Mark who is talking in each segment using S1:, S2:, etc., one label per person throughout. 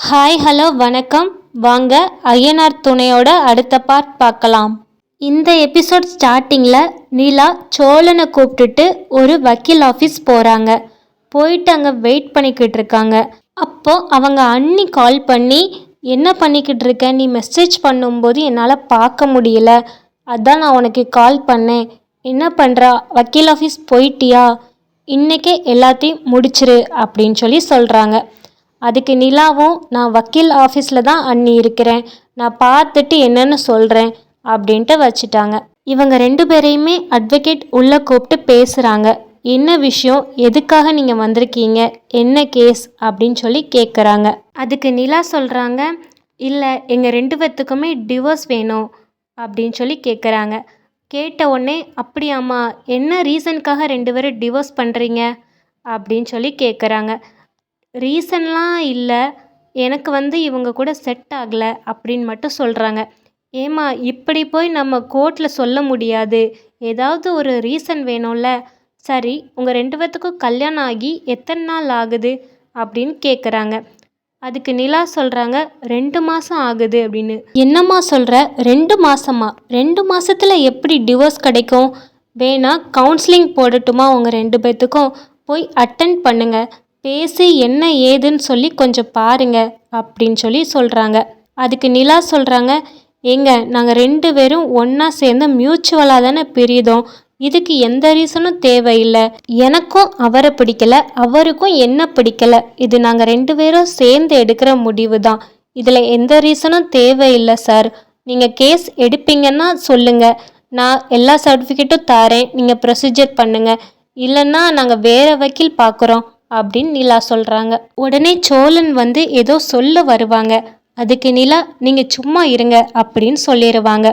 S1: Hi hello வணக்கம். வாங்க ஐயனார் துணையோட அடுத்த பார்ட் பார்க்கலாம். இந்த எபிசோட் ஸ்டார்டிங்கில் நிலா சோழனை கூப்பிட்டுட்டு ஒரு வக்கீல் ஆஃபீஸ் போகிறாங்க. போயிட்டு அங்கே வெயிட் பண்ணிக்கிட்டு இருக்காங்க. அப்போது அவங்க அண்ணி கால் பண்ணி, என்ன பண்ணிக்கிட்டு இருக்க, நீ மெசேஜ் பண்ணும்போது என்னால் பார்க்க முடியல, அதான் நான் உனக்கு கால் பண்ணேன், என்ன பண்ணுறா, வக்கீல் ஆஃபீஸ் போயிட்டியா, இன்றைக்கே எல்லாத்தையும் முடிச்சிரு அப்படின்னு சொல்லி சொல்கிறாங்க. அதுக்கு நிலாவும், நான் வக்கீல் ஆஃபீஸில் தான் அண்ணி இருக்கிறேன், நான் பார்த்துட்டு என்னன்னு சொல்கிறேன் அப்படின்ட்டு வச்சுட்டாங்க. இவங்க ரெண்டு பேரையுமே அட்வொகேட் உள்ளே கூப்பிட்டு பேசுகிறாங்க. என்ன விஷயம், எதுக்காக நீங்கள் வந்திருக்கீங்க, என்ன கேஸ் அப்படின்னு சொல்லி கேட்குறாங்க. அதுக்கு நிலா சொல்கிறாங்க, இல்லை எங்கள் ரெண்டு பேர்த்துக்குமே டிவோர்ஸ் வேணும் அப்படின்னு சொல்லி கேட்குறாங்க. கேட்ட உடனே, அப்படியாம்மா, என்ன ரீசனுக்காக ரெண்டு பேரும் டிவோர்ஸ் பண்ணுறீங்க அப்படின்னு சொல்லி கேட்குறாங்க. ரீசன்லாம் இல்லை, எனக்கு இவங்க கூட செட் ஆகலை அப்படின்னு மட்டும் சொல்கிறாங்க. ஏம்மா, இப்படி போய் நம்ம கோர்ட்டில் சொல்ல முடியாது, ஏதாவது ஒரு ரீசன் வேணும்ல. சரி, உங்கள் ரெண்டு பேர்த்துக்கும் கல்யாணம் ஆகி எத்தனை நாள் ஆகுது அப்படின்னு கேட்குறாங்க. அதுக்கு நிலா சொல்கிறாங்க, 2 மாதம் ஆகுது அப்படின்னு. என்னம்மா சொல்கிற, 2 மாதமா? 2 மாதத்தில் எப்படி டிவோர்ஸ் கிடைக்கும்? வேணா கவுன்சிலிங் போடட்டுமா, உங்கள் ரெண்டு பேர்த்துக்கும் போய் அட்டென்ட் பண்ணுங்க, பேசி என்ன ஏதுன்னு சொல்லி கொஞ்சம் பாருங்க அப்படின்னு சொல்லி சொல்கிறாங்க. அதுக்கு நிலா சொல்கிறாங்க, ஏங்க, நாங்கள் ரெண்டு பேரும் ஒன்றா சேர்ந்து மியூச்சுவலாக தானே பிரியுதோம், இதுக்கு எந்த ரீசனும் தேவையில்லை. எனக்கும் அவரை பிடிக்கலை, அவருக்கும் என்ன பிடிக்கலை, இது நாங்கள் ரெண்டு பேரும் சேர்ந்து எடுக்கிற முடிவு தான், இதில் எந்த ரீசனும் தேவையில்லை சார். நீங்கள் கேஸ் எடுப்பீங்கன்னா சொல்லுங்கள், நான் எல்லா சர்டிஃபிகேட்டும் தரேன், நீங்கள் ப்ரொசீஜர் பண்ணுங்கள், இல்லைன்னா நாங்கள் வேறு வக்கீல் பார்க்குறோம் அப்படின்னு நிலா சொல்கிறாங்க. உடனே சோழன் ஏதோ சொல்ல வருவாங்க. அதுக்கு நிலா, நீங்கள் சும்மா இருங்க அப்படின்னு சொல்லிடுவாங்க.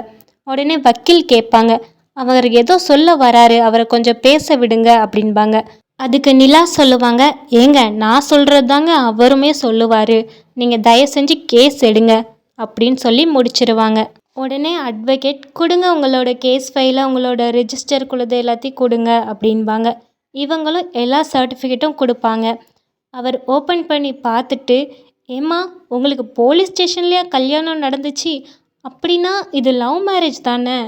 S1: உடனே வக்கீல் கேட்பாங்க, அவர் ஏதோ சொல்ல வராரு, அவரை கொஞ்சம் பேச விடுங்க அப்படின்பாங்க. அதுக்கு நிலா சொல்லுவாங்க, ஏங்க, நான் சொல்கிறது தாங்க அவருமே சொல்லுவார், நீங்கள் தயவு செஞ்சு கேஸ் எடுங்க அப்படின்னு சொல்லி முடிச்சிருவாங்க. உடனே அட்வொகேட், கொடுங்க உங்களோட கேஸ் ஃபைலை, உங்களோட ரெஜிஸ்டர் குழுது எல்லாத்தையும் கொடுங்க அப்படின்பாங்க. இவங்களும் எல்லா சர்டிஃபிகேட்டும் கொடுப்பாங்க. அவர் ஓப்பன் பண்ணி பார்த்துட்டு, ஏம்மா, உங்களுக்கு போலீஸ் ஸ்டேஷன்லேயே கல்யாணம் நடந்துச்சு, அப்படின்னா இது லவ் மேரேஜ் தானே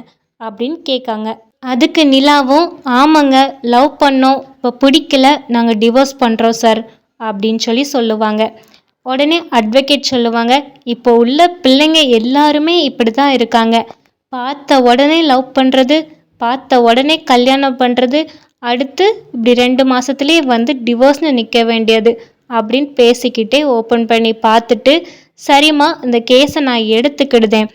S1: அப்படின்னு கேட்காங்க. அதுக்கு நிலாவும், ஆமாங்க, லவ் பண்ணோம், இப்போ பிடிக்கல, நாங்கள் டிவோர்ஸ் பண்ணுறோம் சார் அப்படின்னு சொல்லி சொல்லுவாங்க. உடனே அட்வொகேட் சொல்லுவாங்க, இப்போ உள்ள பிள்ளைங்க எல்லாருமே இப்படி தான் இருக்காங்க, பார்த்த உடனே லவ் பண்ணுறது, பார்த்த உடனே கல்யாணம் பண்ணுறது, அடுத்து இப்படி 2 மாதத்துலேயே டிவோர்ஸ்னு நிற்க வேண்டியது அப்படின்னு பேசிக்கிட்டே ஓப்பன் பண்ணி பார்த்துட்டு, சரிம்மா, இந்த கேஸை நான் எடுத்துக்கிடுதேன்,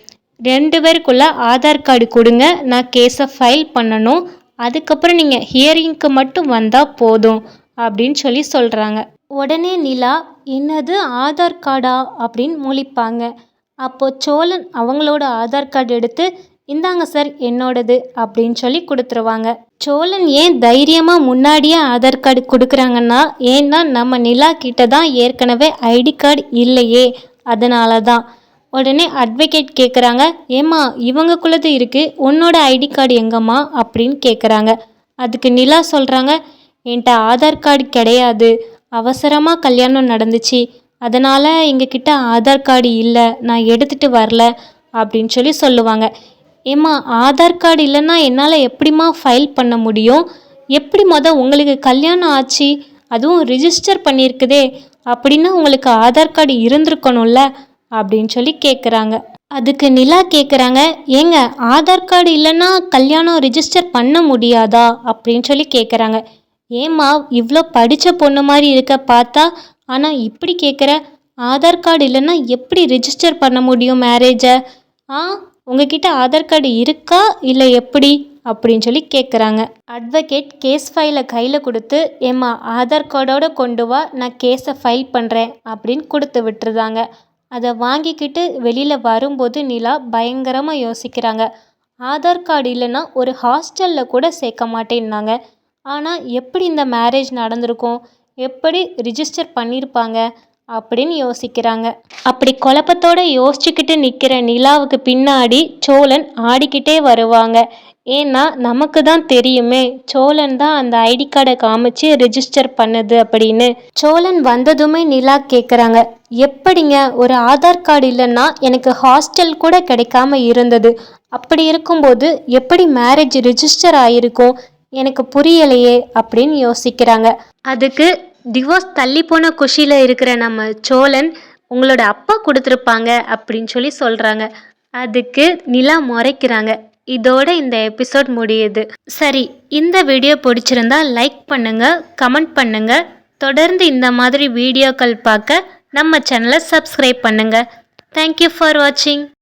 S1: 2 பேருக்குள்ள ஆதார் கார்டு கொடுங்க, நான் கேஸை ஃபைல் பண்ணணும், அதுக்கப்புறம் நீங்கள் ஹியரிங்க்கு மட்டும் வந்தால் போதும் அப்படின்னு சொல்லி சொல்கிறாங்க. உடனே நிலா, என்னது ஆதார் கார்டா அப்படின்னு முழிப்பாங்க. அப்போது சோழன் அவங்களோட ஆதார் கார்டு எடுத்து, இந்தாங்க சார் என்னோடது அப்படின்னு சொல்லி கொடுத்துருவாங்க. சோழன் ஏன் தைரியமாக முன்னாடியே ஆதார் கார்டு கொடுக்குறாங்கன்னா, ஏன்னா நம்ம நிலா கிட்ட தான் ஏற்கனவே ஐடி கார்டு இல்லையே, அதனால தான். உடனே அட்வொகேட் கேட்குறாங்க, ஏம்மா, இவங்களுக்குள்ளது இருக்குது, உன்னோட ஐடி கார்டு எங்கம்மா அப்படின்னு கேட்குறாங்க. அதுக்கு நிலா சொல்கிறாங்க, என்கிட்ட ஆதார் கார்டு கிடையாது, அவசரமாக கல்யாணம் நடந்துச்சு, அதனால் எங்ககிட்ட ஆதார் கார்டு இல்லை, நான் எடுத்துகிட்டு வரல அப்படின்னு சொல்லி சொல்லுவாங்க. ஏம்மா, ஆதார் கார்டு இல்லைன்னா என்னால் எப்படிம்மா ஃபைல் பண்ண முடியும், எப்படி உங்களுக்கு கல்யாணம் ஆச்சு, அதுவும் ரிஜிஸ்டர் பண்ணியிருக்குதே, அப்படின்னா உங்களுக்கு ஆதார் கார்டு இருந்திருக்கணும்ல அப்படின்னு சொல்லி கேட்குறாங்க. அதுக்கு நிலா கேட்குறாங்க, ஏங்க, ஆதார் கார்டு இல்லைன்னா கல்யாணம் ரிஜிஸ்டர் பண்ண முடியாதா அப்படின்னு சொல்லி கேட்குறாங்க. ஏம்மா, இவ்வளோ படித்த பொண்ணு மாதிரி இருக்க பார்த்தா, ஆனால் இப்படி கேட்குற, ஆதார் கார்டு இல்லைன்னா எப்படி ரிஜிஸ்டர் பண்ண முடியும் மேரேஜை, உங்ககிட்ட ஆதார் கார்டு இருக்கா இல்லை எப்படி அப்படின்னு சொல்லி கேட்குறாங்க. அட்வொகேட் கேஸ் ஃபைலை கையில் கொடுத்து, ஏம்மா, ஆதார் கார்டோடு கொண்டு வா, நான் கேஸை ஃபைல் பண்ணுறேன் அப்படின்னு கொடுத்து விட்டுருந்தாங்க. அதை வாங்கிக்கிட்டு வெளியில் வரும்போது நிலா பயங்கரமாக யோசிக்கிறாங்க. ஆதார் கார்டு இல்லைன்னா ஒரு ஹாஸ்டலில் கூட சேர்க்க மாட்டேன்னாங்க, ஆனால் எப்படி இந்த மேரேஜ் நடந்திருக்கும், எப்படி ரிஜிஸ்டர் பண்ணியிருப்பாங்க அப்படின்னு யோசிக்கிறாங்க. அப்படி குழப்பத்தோடு யோசிச்சுக்கிட்டு நிற்கிற நிலாவுக்கு பின்னாடி சோழன் ஆடிக்கிட்டே வருவாங்க. ஏன்னா நமக்கு தான் தெரியுமே சோழன் தான் அந்த ஐடி கார்டை காமிச்சு ரெஜிஸ்டர் பண்ணது அப்படின்னு. சோழன் வந்ததுமே நிலா கேட்குறாங்க, எப்படிங்க ஒரு ஆதார் கார்டு இல்லைன்னா எனக்கு ஹாஸ்டல் கூட கிடைக்காம இருந்தது, அப்படி இருக்கும்போது எப்படி மேரேஜ் ரிஜிஸ்டர் ஆகிருக்கும், எனக்கு புரியலையே அப்படின்னு யோசிக்கிறாங்க. அதுக்கு டிவோர்ஸ் தள்ளி போன குஷியில் இருக்கிற நம்ம சோழன் உங்களோட அப்பா கொடுத்துருப்பாங்க அப்படின்னு சொல்லி சொல்கிறாங்க. அதுக்கு நிலா முறைக்கிறாங்க. இதோட இந்த எபிசோட் முடியுது. சரி, இந்த வீடியோ பிடிச்சிருந்தா லைக் பண்ணுங்க, கமெண்ட் பண்ணுங்க. தொடர்ந்து இந்த மாதிரி வீடியோக்கள் பார்க்க நம்ம சேனலை சப்ஸ்கிரைப் பண்ணுங்க. தேங்க்யூ ஃபார் வாட்சிங்.